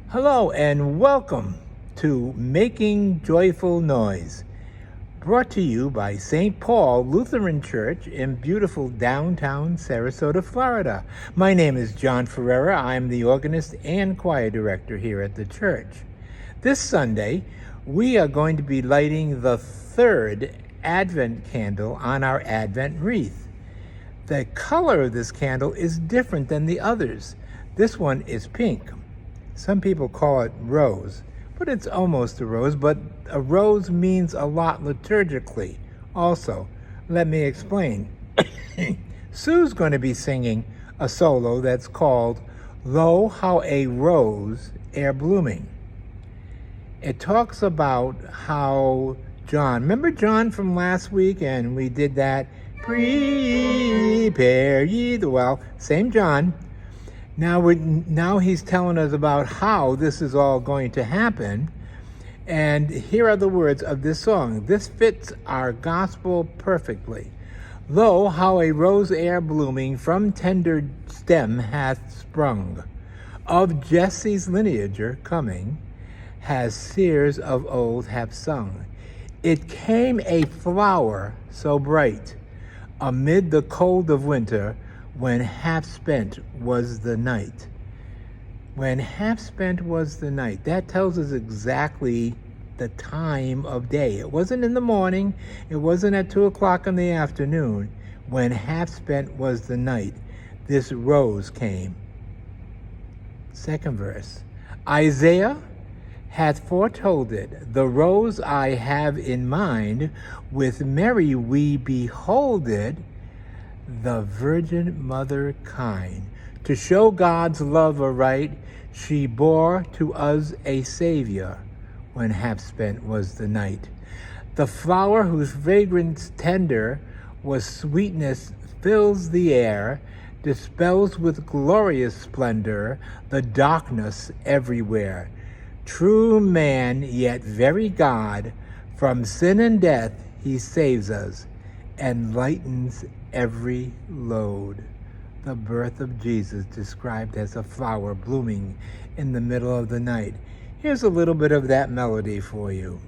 Hello and welcome to Making Joyful Noise, brought to you by St. Paul Lutheran Church in beautiful downtown Sarasota, Florida. My name is John Ferreira. I'm the organist and choir director here at the church. This Sunday, we are going to be lighting the third Advent candle on our Advent wreath. The color of this candle is different than the others. This one is pink. Some people call it rose, but it's almost a rose, but a rose means a lot liturgically. Also, let me explain. Sue's going to be singing a solo that's called Lo, How a Rose Ere Blooming. It talks about how John, remember John from last week, and we did that, prepare ye the well, same John. Now he's telling us about how this is all going to happen. And here are the words of this song. This fits our gospel perfectly. Lo, how a rose ere blooming from tender stem hath sprung, of Jesse's lineage coming, has seers of old have sung. It came a flower so bright, amid the cold of winter, when half spent was the night. When half spent was the night. That tells us exactly the time of day. It wasn't in the morning. It wasn't at 2 o'clock in the afternoon. When half spent was the night, this rose came. Second verse. Isaiah hath foretold it. The rose I have in mind, with Mary we behold it, the Virgin Mother kind. To show God's love aright, she bore to us a Savior when half spent was the night. The flower whose fragrance tender was sweetness fills the air, dispels with glorious splendor the darkness everywhere. True man, yet very God, from sin and death he saves us and lightens every load. The birth of Jesus described as a flower blooming in the middle of the night. Here's a little bit of that melody for you.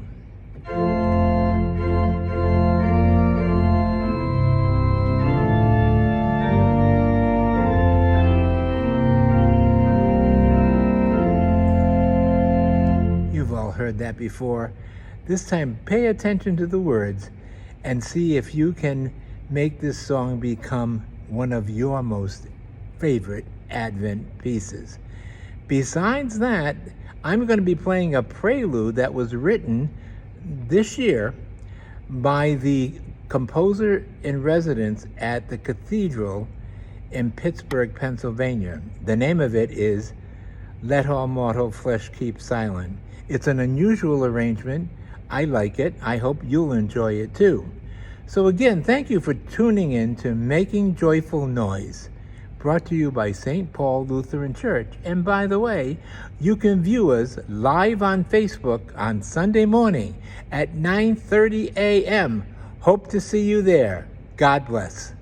You've all heard that before. This time, pay attention to the words and see if you can make this song become one of your most favorite Advent pieces. Besides that, I'm going to be playing a prelude that was written this year by the composer in residence at the cathedral in Pittsburgh, Pennsylvania. The name of it is Let All Mortal Flesh Keep Silent. It's an unusual arrangement. I like it. I hope you'll enjoy it too. So again, thank you for tuning in to Making Joyful Noise, brought to you by St. Paul Lutheran Church. And by the way, you can view us live on Facebook on Sunday morning at 9:30 a.m. Hope to see you there. God bless.